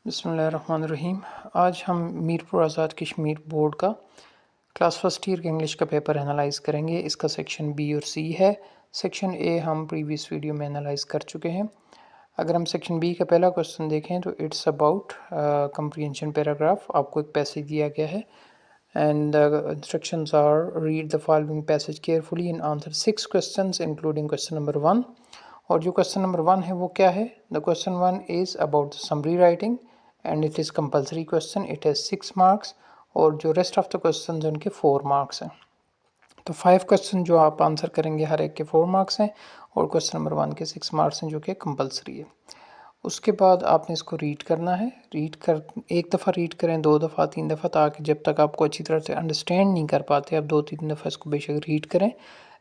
बिस्मिल्लाहिर्रहमानिर्रहीम। आज हम मीरपुर आज़ाद कश्मीर बोर्ड का क्लास फर्स्ट ईयर के इंग्लिश का पेपर एनालाइज करेंगे। इसका सेक्शन बी और सी है। सेक्शन ए हम प्रीवियस वीडियो में एनालाइज कर चुके हैं। अगर हम सेक्शन बी का पहला क्वेश्चन देखें तो इट्स अबाउट कंप्रीहेंशन पैराग्राफ। आपको एक पैसेज दिया गया है and instructions are read the following passage carefully and answer 6 questions including question number 1। और जो क्वेश्चन नंबर 1 है वो क्या है? The question 1 is about summary writing and it is compulsory question. It has 6 marks और जो रेस्ट ऑफ द क्वेश्चन उनके 4 marks हैं। तो 5 क्वेश्चन जो आप आंसर करेंगे हर एक के 4 मार्क्स हैं और क्वेश्चन नंबर 1 के 6 मार्क्स हैं जो कि कंपलसरी है। उसके बाद आपने इसको रीड करना है। रीड कर एक दफ़ा रीड करें, 2 दफ़ा, 3 दफ़ा, ताकि जब तक आपको अच्छी तरह से अंडरस्टैंड नहीं कर पाते आप 2-3 दफ़ा इसको बेशक रीड करें।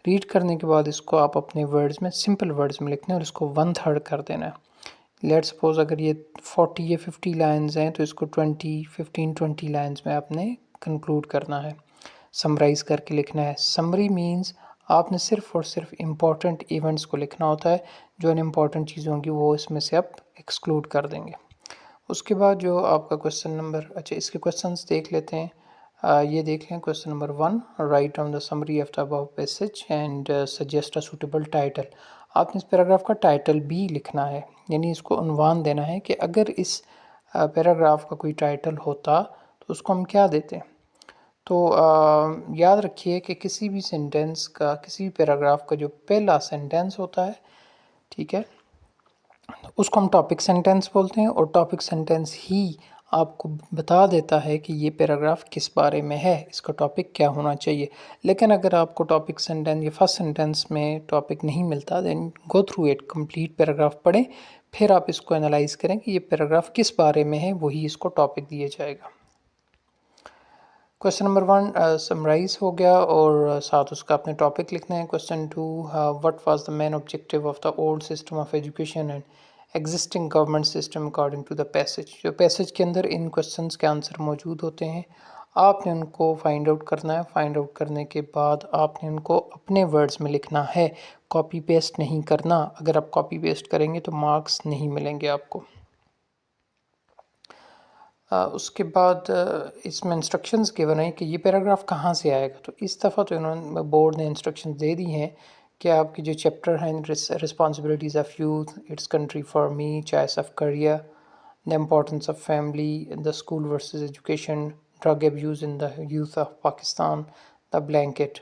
रीड करने के बाद इसको आप अपने वर्ड्स में, सिंपल वर्ड्स में लिखना है और इसको 1/3 कर देना है। लेट्स सपोज अगर ये 40 या 50 लाइन्स हैं तो इसको 15-20 लाइन्स में आपने कंक्लूड करना है, समराइज़ करके लिखना है। समरी मीन्स आपने सिर्फ और सिर्फ इम्पॉर्टेंट इवेंट्स को लिखना होता है। जो अनइम्पॉर्टेंट चीज़ें होंगी वो इसमें से आप एक्सक्लूड कर देंगे। उसके बाद जो आपका क्वेश्चन नंबर, अच्छा इसके क्वेश्चंस देख लेते हैं। ये देख लें question number 1, right down the summary of the above passage and suggest a suitable title. आपने इस पैराग्राफ का टाइटल भी लिखना है, यानी इसको उन्वान देना है कि अगर इस पैराग्राफ का कोई टाइटल होता तो उसको हम क्या देते। तो याद रखिए कि किसी भी सेंटेंस का, किसी भी पैराग्राफ का जो पहला सेंटेंस होता है, ठीक है, उसको हम टॉपिक सेंटेंस बोलते हैं और टॉपिक सेंटेंस ही आपको बता देता है कि ये पैराग्राफ किस बारे में है, इसका टॉपिक क्या होना चाहिए। लेकिन अगर आपको टॉपिक सेंटेंस या फर्स्ट सेंटेंस में टॉपिक नहीं मिलता, then go through it, complete paragraph पढ़ें, फिर आप इसको एनालाइज करें कि ये पैराग्राफ किस बारे में है, वही इसको टॉपिक दिया जाएगा। क्वेश्चन नंबर 1 समराइज हो गया और साथ उसका अपने टॉपिक लिखना है। Question 2, what was the main objective of the old system of education and existing government system according to the passage. जो पैसेज के अंदर इन क्वेश्चंस के आंसर मौजूद होते हैं, आपने उनको फाइंड आउट करना है। फाइंड आउट करने के बाद आपने उनको अपने वर्ड्स में लिखना है, कॉपी पेस्ट नहीं करना। अगर आप कॉपी पेस्ट करेंगे तो मार्क्स नहीं मिलेंगे आपको। उसके बाद इसमें इंस्ट्रक्शंस गिवन है कि ये पैराग्राफ कहाँ से आएगा। तो इस दफ़ा तो इन्होंने, बोर्ड ने इंस्ट्रक्शंस दे दी हैं कि आपकी जो चैप्टर हैं, responsibilities of youth, it's country for me, choice of career, the importance of family, the school versus education, drug abuse in the youth of Pakistan, the blanket,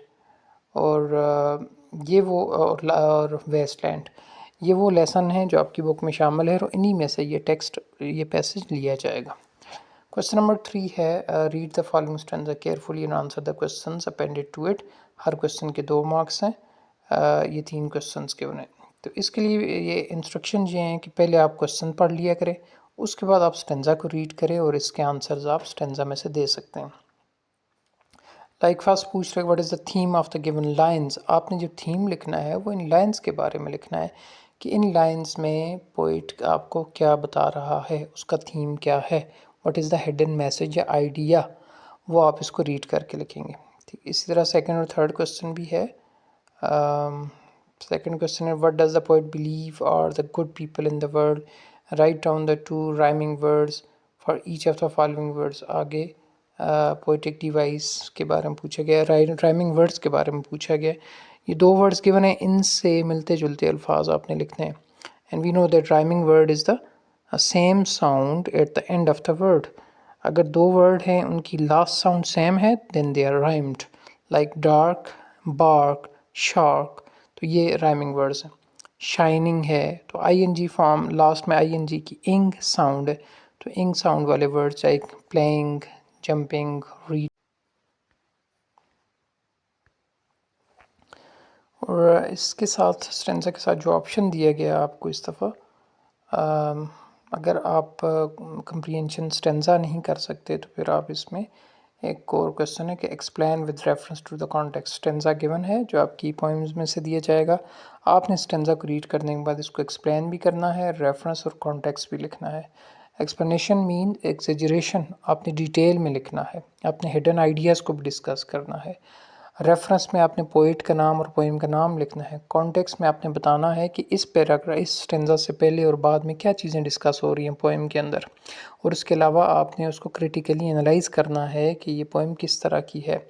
और ये वो और वेस्टलैंड, ये वो लेसन हैं जो आपकी बुक में शामिल है और इन्हीं में से ये टेक्स्ट, ये पैसेज लिया जाएगा। क्वेश्चन नंबर 3 है, read the following stanza carefully and answer the questions appended to it. हर क्वेश्चन के 2 मार्क्स हैं। ये 3 क्वेश्चंस के बने। तो इसके लिए ये इंस्ट्रक्शन ये हैं कि पहले आप क्वेश्चन पढ़ लिया करें, उसके बाद आप स्टैंजा को रीड करें और इसके आंसर्स आप स्टैंजा में से दे सकते हैं। लाइक फर्स्ट पूछ रहे what is the theme of the given lines. आपने जो थीम लिखना है वो इन लाइन्स के बारे में लिखना है कि इन लाइन्स में पोइट आपको क्या बता रहा है, उसका थीम क्या है, what is the hidden message या आइडिया, वो आप इसको रीड करके लिखेंगे। ठीक, इसी तरह सेकंड और थर्ड क्वेश्चन भी है। सेकंड क्वेश्चन है what does the poet believe are the good people in the world, write down the 2 rhyming words for each of the following words. आगे पोइटिक डिवाइस के बारे में पूछा गया, राइमिंग वर्ड्स के बारे में पूछा गया। ये 2 वर्ड्स गिवन है, इनसे मिलते जुलते अल्फाज आपने लिखने हैं। And we know that rhyming word is the same sound at the end of the word. अगर 2 वर्ड हैं उनकी लास्ट साउंड सेम है then they are rhymed, like dark, bark, shark. तो ये राइमिंग वर्ड्स हैं। शाइनिंग है तो I N G form, last में आईएनजी की इंग साउंड है, तो इंग साउंड वाले words like playing, jumping, read. और इसके साथ स्टेंजा के साथ जो ऑप्शन दिया गया आपको इस दफ़ा, अगर आप कंप्रीहेंशन स्टेंजा नहीं कर सकते तो फिर आप इसमें एक और क्वेश्चन है कि explain with reference to the context. Stanza given है जो आपकी पोइम्स में से दिया जाएगा, आपने स्टेंजा को रीड करने के बाद इसको एक्सप्लेन भी करना है, रेफरेंस और कॉन्टेक्स्ट भी लिखना है। एक्सप्लेनेशन मीन एग्जेजरेशन, आपने डिटेल में लिखना है, आपने हिडन आइडियाज़ को भी डिस्कस करना है। रेफरेंस में आपने पोइट का नाम और पोइम का नाम लिखना है। कॉन्टेक्स्ट में आपने बताना है कि इस पैराग्राफ, इस स्टेंजा से पहले और बाद में क्या चीज़ें डिस्कस हो रही हैं पोइम के अंदर, और इसके अलावा आपने उसको क्रिटिकली एनालाइज करना है कि ये पोइम किस तरह की है,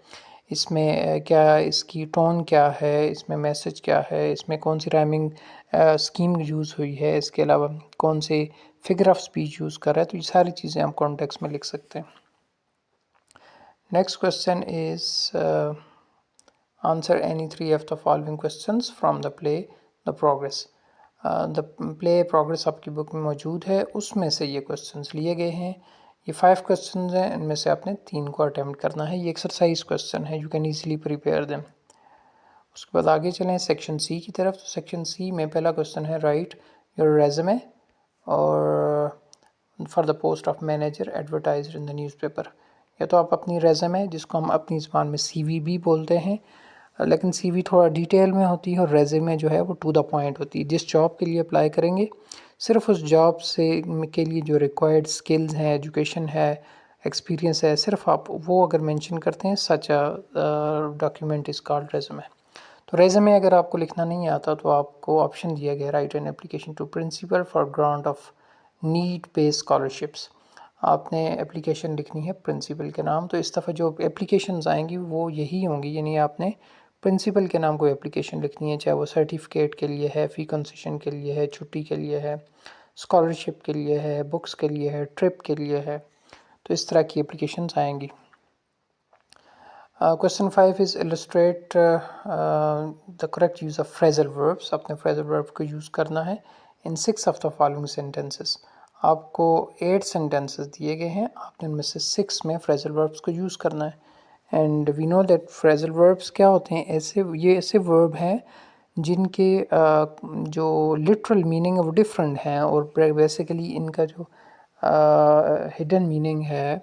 इसमें क्या इसकी टोन क्या है, इसमें मैसेज क्या है, इसमें कौन सी राइमिंग स्कीम यूज़ हुई है, इसके अलावा कौन से फिगर ऑफ स्पीच यूज़ कर रहा है। तो ये सारी चीज़ें हम कॉन्टेक्स्ट में लिख सकते हैं। Next question is answer any three of the following questions from the play the progress। The play progress आपकी बुक में मौजूद है, उसमें से ये क्वेश्चंस लिए गए हैं। ये 5 क्वेश्चंस हैं, इनमें से आपने 3 को अटेम्प्ट करना है। ये एक्सरसाइज क्वेश्चन है, you can easily prepare them. उसके बाद आगे चलें सेक्शन सी की तरफ। तो सेक्शन सी में पहला क्वेश्चन है राइट योर रेज़्यूमे और for the post of manager advertised in the newspaper. या तो आप अपनी रेज़्यूमे, जिसको हम अपनी ज़बान में सीवी भी बोलते हैं, लेकिन सीवी थोड़ा डिटेल में होती है और रेज़्यूमे जो है वो टू द पॉइंट होती है। जिस जॉब के लिए अप्लाई करेंगे, सिर्फ उस जॉब से के लिए जो रिक्वायर्ड स्किल्स हैं, एजुकेशन है, एक्सपीरियंस है, सिर्फ आप वो अगर मेंशन करते हैं, such a document is called resume. तो रेज़्यूमे अगर आपको लिखना नहीं आता तो आपको ऑप्शन दिया गया write an application to principal for grant of need based scholarships. आपने एप्लीकेशन लिखनी है प्रिंसिपल के नाम। तो इस दफ़ा जो एप्लीकेशंस आएंगी वो यही होंगी, यानी आपने प्रिंसिपल के नाम कोई एप्लीकेशन लिखनी है, चाहे वो सर्टिफिकेट के लिए है, फ़ी कंसेशन के लिए है, छुट्टी के लिए है, स्कॉलरशिप के लिए है, बुक्स के लिए है, ट्रिप के लिए है। तो इस तरह की एप्लीकेशंस आएंगी। Question 5 is illustrate the correct use of phrasal verbs. अपने फ्रेजल वर्ब को यूज़ करना है इन 6 ऑफ द फॉलोइंग सेंटेंसेस। आपको 8 सेंटेंसेस दिए गए हैं, आपने उनमें से 6 में फ्रेजल वर्ब्स को यूज़ करना है। And we know that phrasal verbs क्या होते हैं, ये ऐसे वर्ब हैं जिनके जो लिटरल मीनिंग है वो डिफरेंट हैं, और बेसिकली इनका जो हिडन मीनिंग है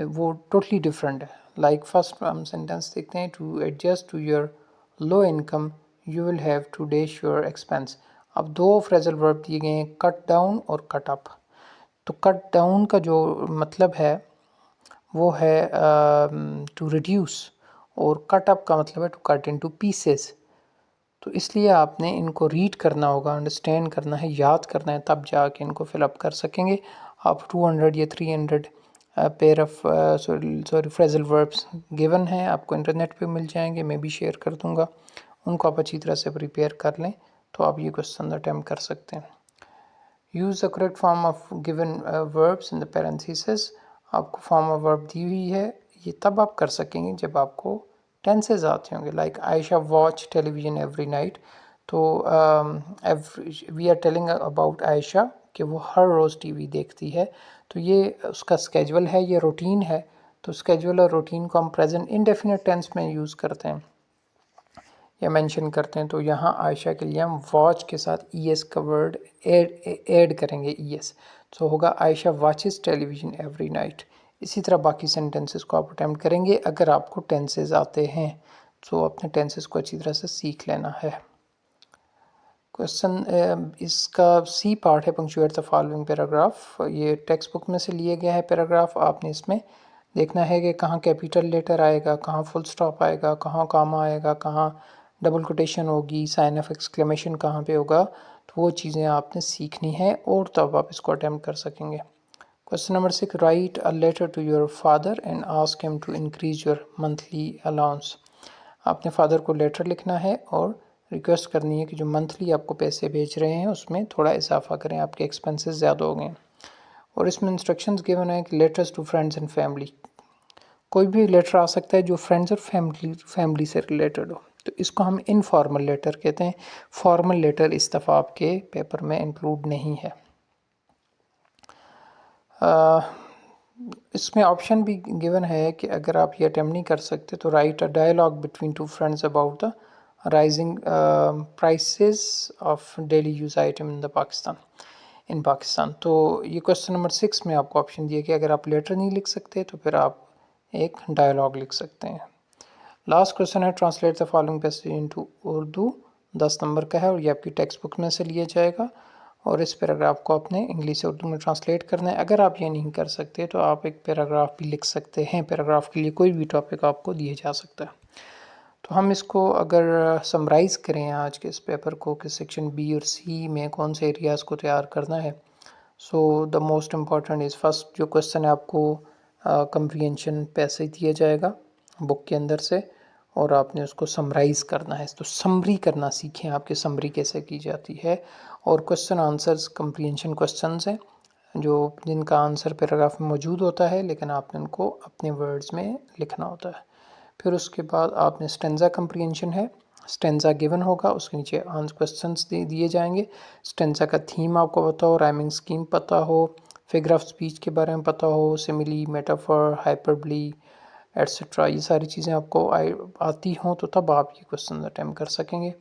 वो टोटली डिफरेंट है। लाइक फर्स्ट हम सेंटेंस देखते हैं, to adjust to your low income you will have to dash your expense. अब 2 फ्रेजल वर्ब दिए गए हैं, कट डाउन और कट अप। तो कट डाउन का जो मतलब है वो है टू रिड्यूस, और कट अप का मतलब है टू कट इनटू पीसेस। तो इसलिए आपने इनको रीड करना होगा, अंडरस्टैंड करना है, याद करना है, तब जाके इनको फिलअप कर सकेंगे। आप 200 या 300 pair of sorry phrasal verbs given हैं, आपको इंटरनेट पे मिल जाएंगे, मैं भी शेयर कर दूंगा। उनको आप अच्छी तरह से प्रिपेयर कर लें तो आप ये क्वेश्चन अटैम्प्ट कर सकते हैं। Use the correct form of given verbs in the parenthesis. आपको फॉर्म ऑफ वर्ब दी हुई है, ये तब आप कर सकेंगे जब आपको टेंसेस आते होंगे। Like Ayesha watch television every night. तो we are telling about Ayesha कि वो हर रोज़ टीवी देखती है। तो ये उसका स्केजुअल है, ये रूटीन है। तो स्केजुअल और रूटीन को हम प्रेजेंट इंडेफिनिट टेंस में यूज़ करते हैं या मेंशन करते हैं। तो यहाँ आयशा के लिए हम वॉच के साथ ईएस का वर्ड ऐड करेंगे, ईएस। तो होगा Ayesha watches television every night. इसी तरह बाकी सेंटेंसेस को आप अटेम्प्ट करेंगे। अगर आपको टेंसेस आते हैं तो अपने टेंसेस को अच्छी तरह से सीख लेना है। क्वेश्चन इसका सी पार्ट है पंक्चुएट द फॉलोइंग पैराग्राफ। ये टेक्स्ट बुक में से लिए गया है पैराग्राफ। आपने इसमें देखना है कि कहाँ कैपिटल लेटर आएगा, कहाँ फुल स्टॉप आएगा, कहाँ कॉमा आएगा, कहाँ डबल कोटेशन होगी, साइन ऑफ एक्सक्लेमेशन कहाँ पे होगा। तो वो चीज़ें आपने सीखनी है और तब आप इसको अटैम्प्ट कर सकेंगे। Question number 6, write a letter to your father and ask him to increase your monthly allowance. आपने फादर को लेटर लिखना है और रिक्वेस्ट करनी है कि जो मंथली आपको पैसे भेज रहे हैं उसमें थोड़ा इजाफा करें, आपके एक्सपेंसेस ज़्यादा हो गए। और इसमें इंस्ट्रक्शंस गिवन है कि letters to friends and family. कोई भी लेटर आ सकता है जो फ्रेंड्स और फैमिली से रिलेटेड हो, तो इसको हम इनफॉर्मल लेटर कहते हैं। फॉर्मल लेटर इस दफ़ा आपके पेपर में इंक्लूड नहीं है। इसमें ऑप्शन भी गिवन है कि अगर आप ये अटेम्प्ट नहीं कर सकते तो write a dialogue between two friends about the rising prices of daily use item in Pakistan. तो ये क्वेश्चन नंबर 6 में आपको ऑप्शन दिया कि अगर आप लेटर नहीं लिख सकते तो फिर आप एक डायलॉग लिख सकते हैं। लास्ट क्वेश्चन है translate the following passage into Urdu. 10 number का है और ये आपकी टेक्स्ट बुक में से लिया जाएगा और इस पैराग्राफ को आपने इंग्लिश से उर्दू में ट्रांसलेट करना है। अगर आप ये नहीं कर सकते तो आप एक पैराग्राफ भी लिख सकते हैं। पैराग्राफ के लिए कोई भी टॉपिक आपको दिया जा सकता है। तो हम इसको अगर समराइज़ करें आज के इस पेपर को कि सेक्शन बी और सी में कौन से एरियाज़ को तैयार करना है। So the most important is first जो क्वेश्चन है आपको कंप्रीहेंशन पैसे दिया जाएगा बुक के अंदर से और आपने उसको समराइज़ करना है। तो समरी करना सीखें आपकी समरी कैसे की जाती है। और क्वेश्चन आंसर्स कंप्रीहेंशन क्वेश्चंस हैं जो जिनका आंसर पैराग्राफ में मौजूद होता है लेकिन आपने उनको अपने वर्ड्स में लिखना होता है। फिर उसके बाद आपने स्टेंजा कंप्रीहेंशन है, स्टेंजा गिवन होगा, उसके नीचे आंसर क्वेश्चंस दिए जाएंगे। स्टेंजा का थीम आपको पता हो, राइमिंग स्कीम पता हो, फिगर ऑफ स्पीच के बारे में पता हो, सिमिली, मेटाफर, हाइपरबली एट्सेट्रा, ये सारी चीज़ें आपको आती हों तो तब आप ये क्वेश्चन अटैम्प्ट कर सकेंगे।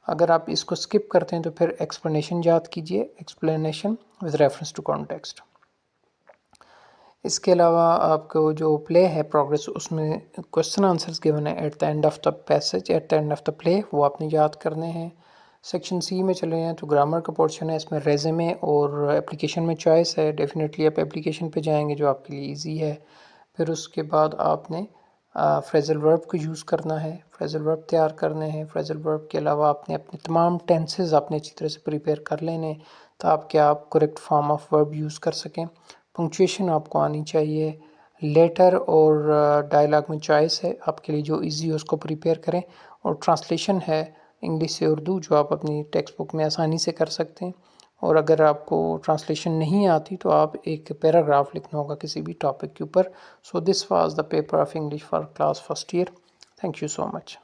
अगर आप इसको स्किप करते हैं तो फिर एक्सप्लेनेशन याद कीजिए, explanation with reference to context. इसके अलावा आपको जो प्ले है प्रोग्रेस, उसमें क्वेश्चन आंसर्स गिवन है at the end of the passage, at the end of the play, वो आपने याद करने हैं। सेक्शन सी में चले हैं तो ग्रामर का पोर्शन है, इसमें रेज़्यूमे और एप्लीकेशन में चॉइस है। डेफिनेटली आप एप्लीकेशन पे जाएंगे जो आपके लिए इजी है। फिर उसके बाद आपने फ्रेजल वर्ब को यूज़ करना है, फ्रेजल वर्ब तैयार करने हैं। फ्रेजल वर्ब के अलावा आपने अपने तमाम टेंसेस आपने अच्छी तरह से प्रिपेयर कर लेने ताकि आप correct form of verb use कर सकें। पंक्चुएशन आपको आनी चाहिए। लेटर और डायलॉग में चॉइस है आपके लिए, जो इजी हो उसको प्रिपेयर करें। और ट्रांसलेशन है इंग्लिश से उर्दू जो आप अपनी टेक्स्ट बुक में आसानी से कर सकते हैं। और अगर आपको ट्रांसलेशन नहीं आती तो आप एक पैराग्राफ लिखना होगा किसी भी टॉपिक के ऊपर। So this was the paper of English for class first year. Thank you so much.